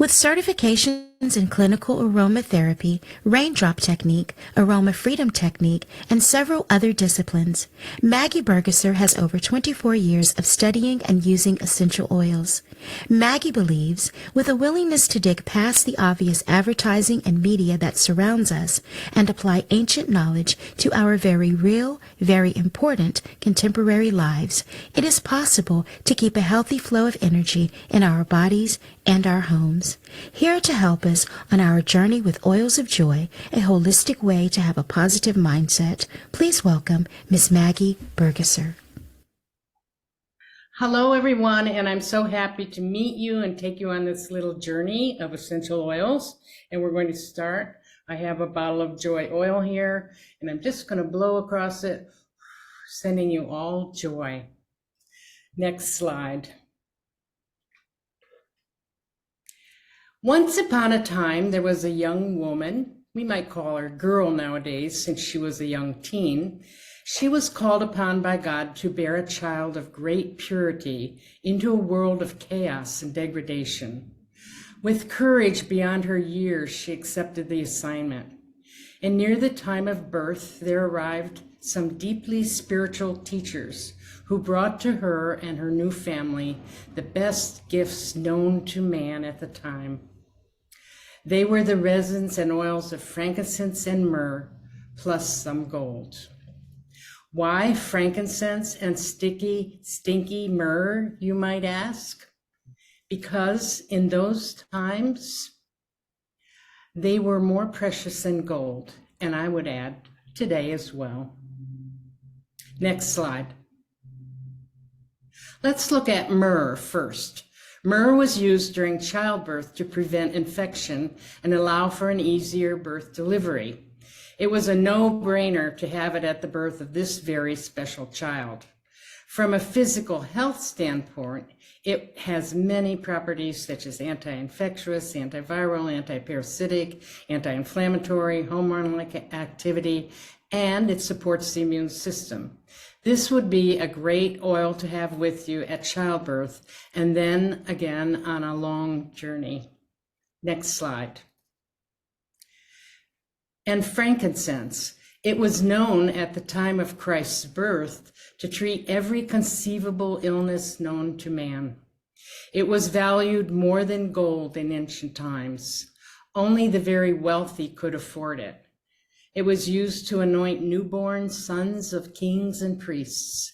With certifications in clinical aromatherapy, raindrop technique, aroma freedom technique, and several other disciplines, Maggie Burgisser has over 24 years of studying and using essential oils. Maggie believes, with a willingness to dig past the obvious advertising and media that surrounds us and apply ancient knowledge to our very real, very important contemporary lives, it is possible to keep a healthy flow of energy in our bodies and our homes. Here to help us on our journey with Oils of Joy, a holistic way to have a positive mindset, please welcome Miss Maggie Burgisser. Hello, everyone, and I'm so happy to meet you and take you on this little journey of essential oils. And we're going to start. I have a bottle of joy oil here, and I'm just going to blow across it, sending you all joy. Next slide. Once upon a time, there was a young woman. We might call her girl nowadays, since she was a young teen. She was called upon by God to bear a child of great purity into a world of chaos and degradation. With courage beyond her years, she accepted the assignment. And near the time of birth, there arrived some deeply spiritual teachers who brought to her and her new family the best gifts known to man at the time. They were the resins and oils of frankincense and myrrh, plus some gold. Why frankincense and stinky myrrh, you might ask? Because in those times, they were more precious than gold, and I would add today as well. Next slide. Let's look at myrrh first. Myrrh was used during childbirth to prevent infection and allow for an easier birth delivery. It was a no-brainer to have it at the birth of this very special child. From a physical health standpoint, it has many properties such as anti-infectious, antiviral, anti-parasitic, anti-inflammatory, hormonal activity, and it supports the immune system. This would be a great oil to have with you at childbirth and then again on a long journey. Next slide. And frankincense. It was known at the time of Christ's birth to treat every conceivable illness known to man. It was valued more than gold in ancient times. Only the very wealthy could afford it. It was used to anoint newborn sons of kings and priests.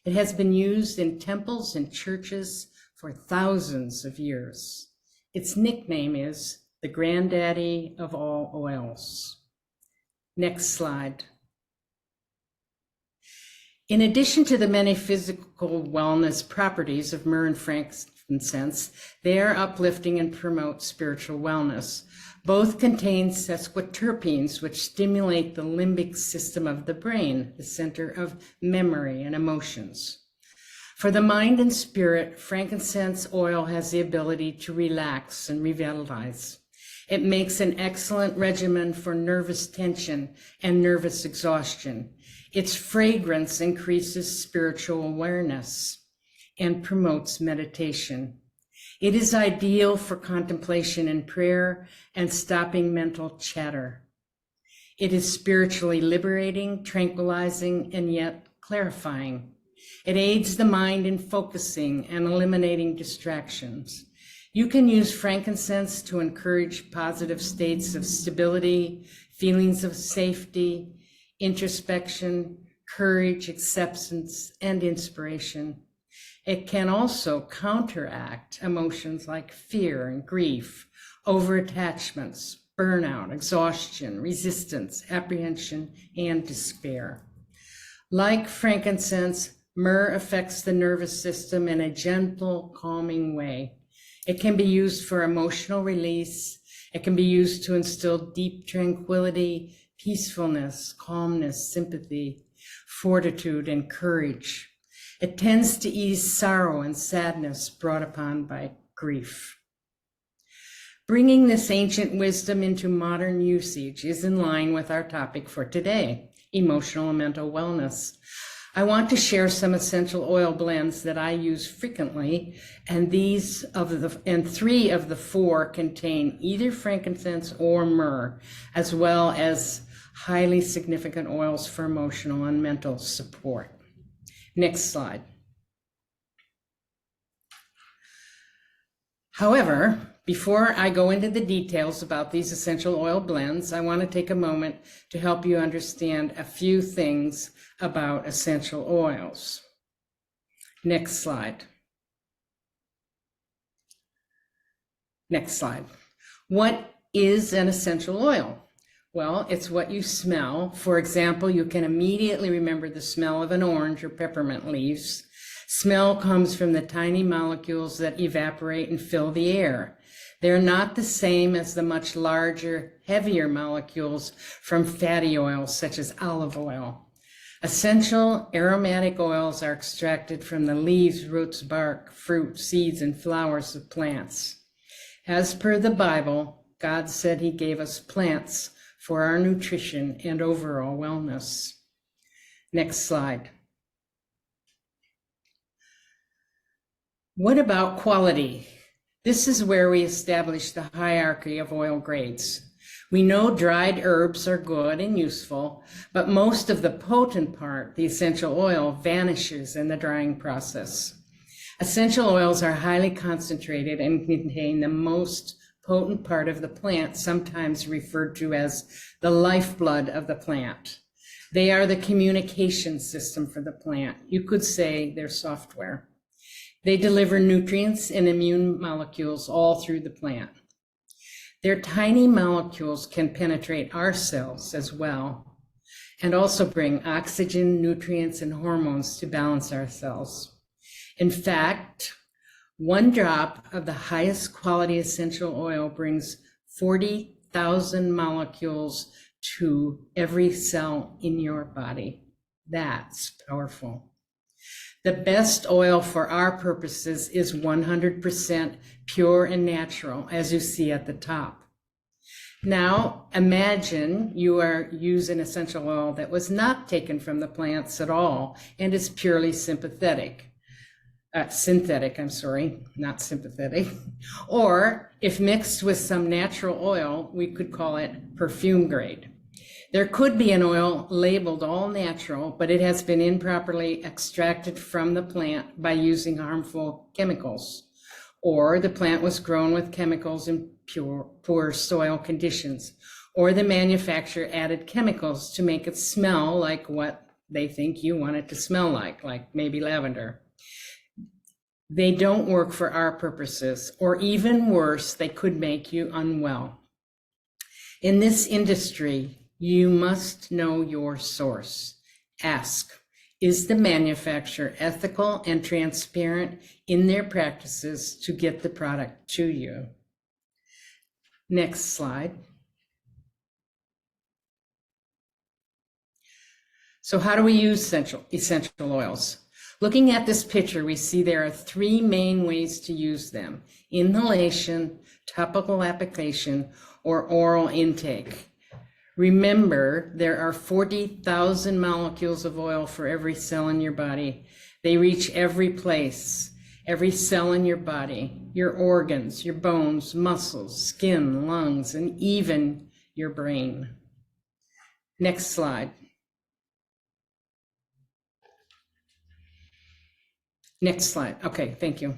It has been used in temples and churches for thousands of years. Its nickname is the granddaddy of all oils. Next slide. In addition to the many physical wellness properties of myrrh and frankincense, they are uplifting and promote spiritual wellness. Both contain sesquiterpenes, which stimulate the limbic system of the brain, the center of memory and emotions. For the mind and spirit, frankincense oil has the ability to relax and revitalize. It makes an excellent regimen for nervous tension and nervous exhaustion. Its fragrance increases spiritual awareness and promotes meditation. It is ideal for contemplation and prayer and stopping mental chatter. It is spiritually liberating, tranquilizing, and yet clarifying. It aids the mind in focusing and eliminating distractions. You can use frankincense to encourage positive states of stability, feelings of safety, introspection, courage, acceptance, and inspiration. It can also counteract emotions like fear and grief, overattachments, burnout, exhaustion, resistance, apprehension, and despair. Like frankincense, myrrh affects the nervous system in a gentle, calming way. It can be used for emotional release. It can be used to instill deep tranquility, peacefulness, calmness, sympathy, fortitude, and courage. It tends to ease sorrow and sadness brought upon by grief. Bringing this ancient wisdom into modern usage is in line with our topic for today, emotional and mental wellness. I want to share some essential oil blends that I use frequently, and three of the four contain either frankincense or myrrh, as well as highly significant oils for emotional and mental support. Next slide. However, before I go into the details about these essential oil blends, I want to take a moment to help you understand a few things about essential oils. Next slide. Next slide. What is an essential oil? Well, it's what you smell. For example, you can immediately remember the smell of an orange or peppermint leaves. Smell comes from the tiny molecules that evaporate and fill the air. They're not the same as the much larger, heavier molecules from fatty oils such as olive oil. Essential aromatic oils are extracted from the leaves, roots, bark, fruit, seeds, and flowers of plants. As per the Bible, God said He gave us plants for our nutrition and overall wellness. Next slide. What about quality? This is where we establish the hierarchy of oil grades. We know dried herbs are good and useful, but most of the potent part, the essential oil, vanishes in the drying process. Essential oils are highly concentrated and contain the most potent part of the plant, sometimes referred to as the lifeblood of the plant. They are the communication system for the plant. You could say they're software. They deliver nutrients and immune molecules all through the plant. Their tiny molecules can penetrate our cells as well, and also bring oxygen, nutrients, and hormones to balance our cells. In fact, one drop of the highest quality essential oil brings 40,000 molecules to every cell in your body. That's powerful. The best oil for our purposes is 100% pure and natural, as you see at the top. Now, imagine you are using essential oil that was not taken from the plants at all and is purely synthetic, not sympathetic. Or if mixed with some natural oil, we could call it perfume grade. There could be an oil labeled all natural, but it has been improperly extracted from the plant by using harmful chemicals. Or the plant was grown with chemicals in poor soil conditions. Or the manufacturer added chemicals to make it smell like what they think you want it to smell like maybe lavender. They don't work for our purposes, or even worse, they could make you unwell. In this industry, you must know your source. Ask, is the manufacturer ethical and transparent in their practices to get the product to you? Next slide. So how do we use essential oils? Looking at this picture, we see there are three main ways to use them: inhalation, topical application, or oral intake. Remember, there are 40,000 molecules of oil for every cell in your body. They reach every place, every cell in your body, your organs, your bones, muscles, skin, lungs, and even your brain. Next slide. Next slide. Okay, thank you.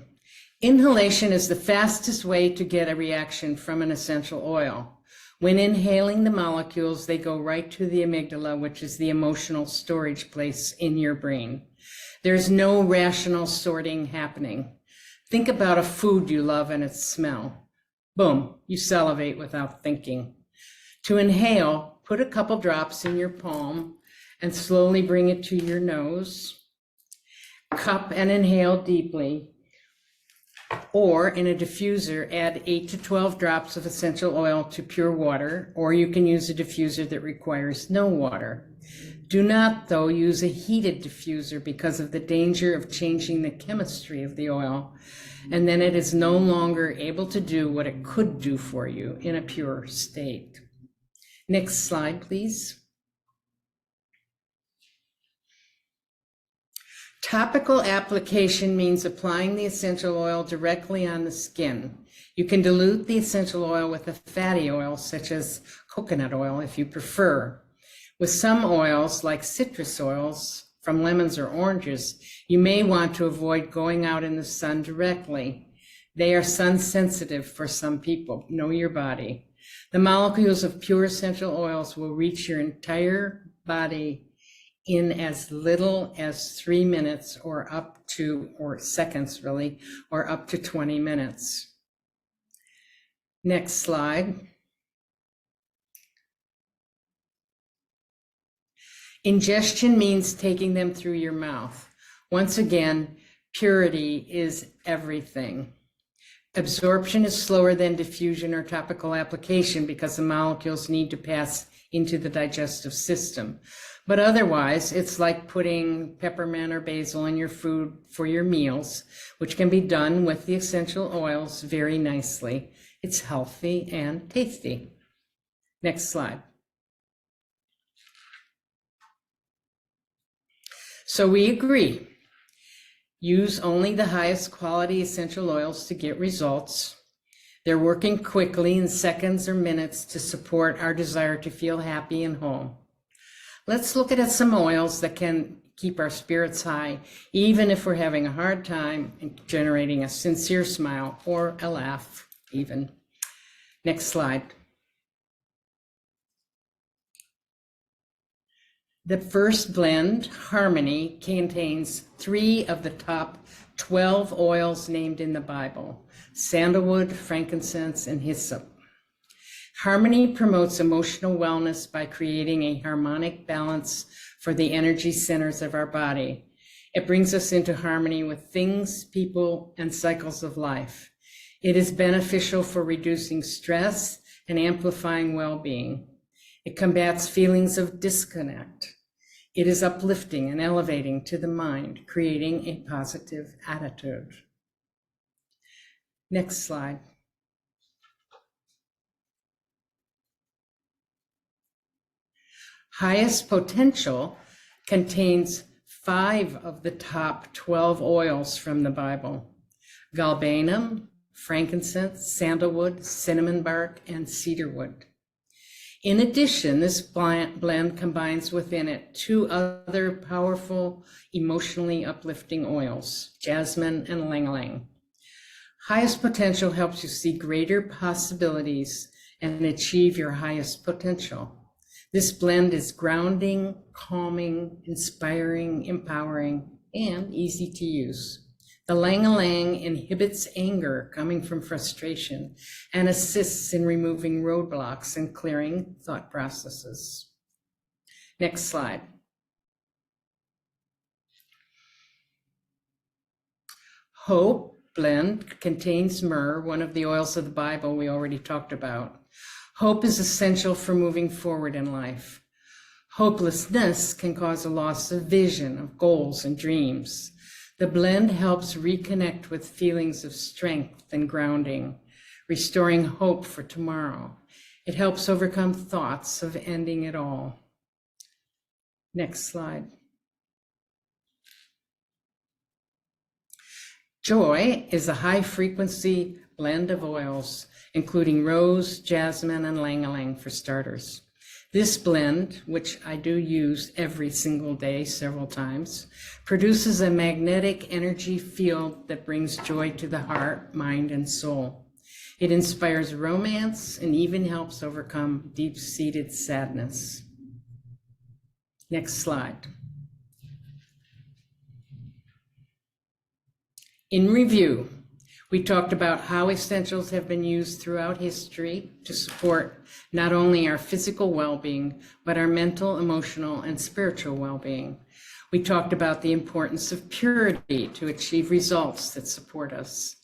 Inhalation is the fastest way to get a reaction from an essential oil. When inhaling the molecules, they go right to the amygdala, which is the emotional storage place in your brain. There's no rational sorting happening. Think about a food you love and its smell. Boom, you salivate without thinking. To inhale, put a couple drops in your palm and slowly bring it to your nose. Cup and inhale deeply. Or in a diffuser, add 8 to 12 drops of essential oil to pure water, or you can use a diffuser that requires no water. Do not, though, use a heated diffuser because of the danger of changing the chemistry of the oil, and then it is no longer able to do what it could do for you in a pure state. Next slide, please. Topical application means applying the essential oil directly on the skin. You can dilute the essential oil with a fatty oil, such as coconut oil, if you prefer. With some oils, like citrus oils from lemons or oranges, you may want to avoid going out in the sun directly. They are sun sensitive for some people. Know your body. The molecules of pure essential oils will reach your entire body in as little as 3 minutes or seconds really, or up to 20 minutes. Next slide. Ingestion means taking them through your mouth. Once again, purity is everything. Absorption is slower than diffusion or topical application because the molecules need to pass into the digestive system. But otherwise, it's like putting peppermint or basil in your food for your meals, which can be done with the essential oils very nicely. It's healthy and tasty. Next slide. So we agree. Use only the highest quality essential oils to get results. They're working quickly in seconds or minutes to support our desire to feel happy and whole. Let's look at some oils that can keep our spirits high, even if we're having a hard time in generating a sincere smile or a laugh even. Next slide. The first blend, Harmony, contains 3 of the top 12 oils named in the Bible: sandalwood, frankincense, and hyssop. Harmony promotes emotional wellness by creating a harmonic balance for the energy centers of our body. It brings us into harmony with things, people, and cycles of life. It is beneficial for reducing stress and amplifying well-being. It combats feelings of disconnect. It is uplifting and elevating to the mind, creating a positive attitude. Next slide. Highest Potential contains 5 of the top 12 oils from the Bible: galbanum, frankincense, sandalwood, cinnamon bark, and cedarwood. In addition, this blend combines within it 2 other powerful, emotionally uplifting oils: jasmine and ylang-ylang. Highest Potential helps you see greater possibilities and achieve your highest potential. This blend is grounding, calming, inspiring, empowering, and easy to use. The ylang-ylang inhibits anger coming from frustration and assists in removing roadblocks and clearing thought processes. Next slide. Hope blend contains myrrh, one of the oils of the Bible we already talked about. Hope is essential for moving forward in life. Hopelessness can cause a loss of vision, of goals and dreams. The blend helps reconnect with feelings of strength and grounding, restoring hope for tomorrow. It helps overcome thoughts of ending it all. Next slide. Joy is a high-frequency blend of oils, including rose, jasmine, and ylang-ylang for starters. This blend, which I do use every single day several times, produces a magnetic energy field that brings joy to the heart, mind, and soul. It inspires romance and even helps overcome deep-seated sadness. Next slide. In review, we talked about how essentials have been used throughout history to support not only our physical well-being, but our mental, emotional, and spiritual well-being. We talked about the importance of purity to achieve results that support us.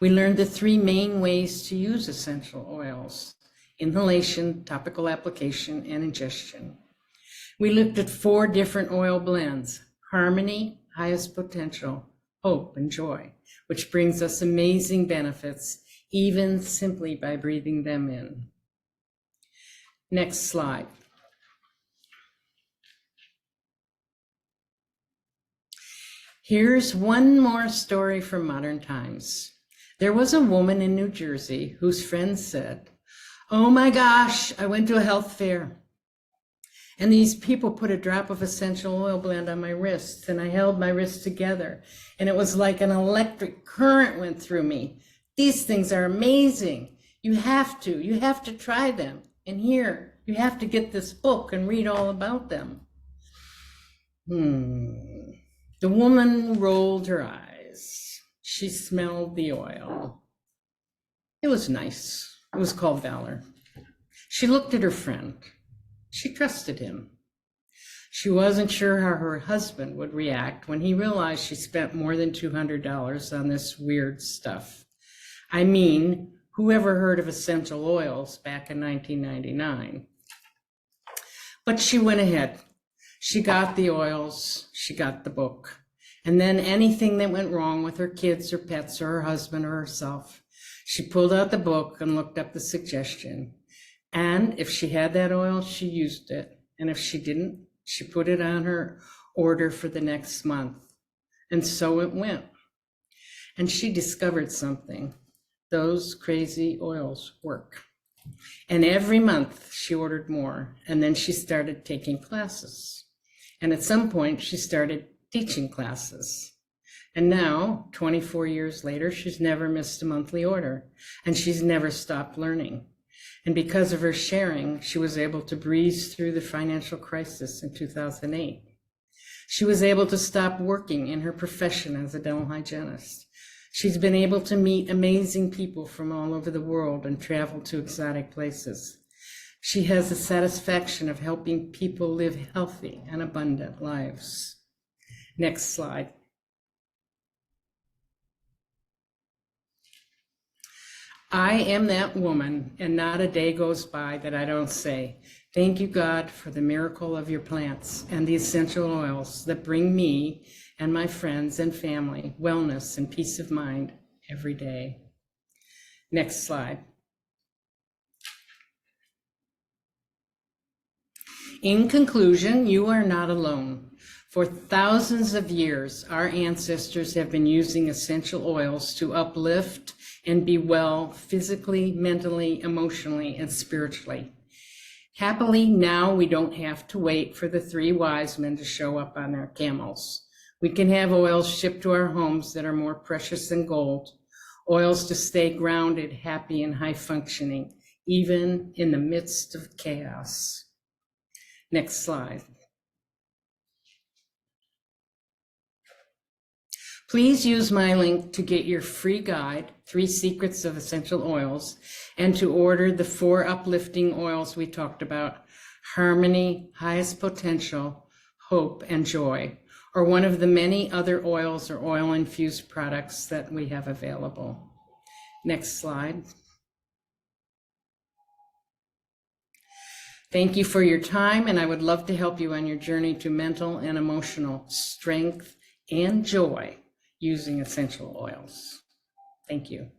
We learned the 3 main ways to use essential oils: inhalation, topical application, and ingestion. We looked at 4 different oil blends: Harmony, Highest Potential, Hope, and Joy, which brings us amazing benefits, even simply by breathing them in. Next slide. Here's one more story from modern times. There was a woman in New Jersey whose friend said, "Oh my gosh, I went to a health fair and these people put a drop of essential oil blend on my wrists and I held my wrists together and it was like an electric current went through me. These things are amazing. You have to try them. And here, you have to get this book and read all about them." The woman rolled her eyes. She smelled the oil. It was nice. It was called Valor. She looked at her friend. She trusted him. She wasn't sure how her husband would react when he realized she spent more than $200 on this weird stuff. I mean, whoever heard of essential oils back in 1999? But she went ahead. She got the oils, she got the book. And then anything that went wrong with her kids or pets or her husband or herself, she pulled out the book and looked up the suggestion. And if she had that oil, she used it. And if she didn't, she put it on her order for the next month. And so it went. And she discovered something. Those crazy oils work. And every month she ordered more. And then she started taking classes. And at some point she started teaching classes. And now, 24 years later, she's never missed a monthly order. And she's never stopped learning. And because of her sharing, she was able to breeze through the financial crisis in 2008. She was able to stop working in her profession as a dental hygienist. She's been able to meet amazing people from all over the world and travel to exotic places. She has the satisfaction of helping people live healthy and abundant lives. Next slide. I am that woman, and not a day goes by that I don't say, "Thank you, God, for the miracle of your plants and the essential oils that bring me and my friends and family wellness and peace of mind every day." Next slide. In conclusion, you are not alone. For thousands of years, our ancestors have been using essential oils to uplift and be well physically, mentally, emotionally, and spiritually. Happily, now we don't have to wait for the three wise men to show up on their camels. We can have oils shipped to our homes that are more precious than gold, oils to stay grounded, happy, and high functioning, even in the midst of chaos. Next slide. Please use my link to get your free guide, 3 Secrets of Essential Oils, and to order the 4 uplifting oils we talked about: Harmony, Highest Potential, Hope, and Joy, or one of the many other oils or oil-infused products that we have available. Next slide. Thank you for your time, and I would love to help you on your journey to mental and emotional strength and joy using essential oils. Thank you.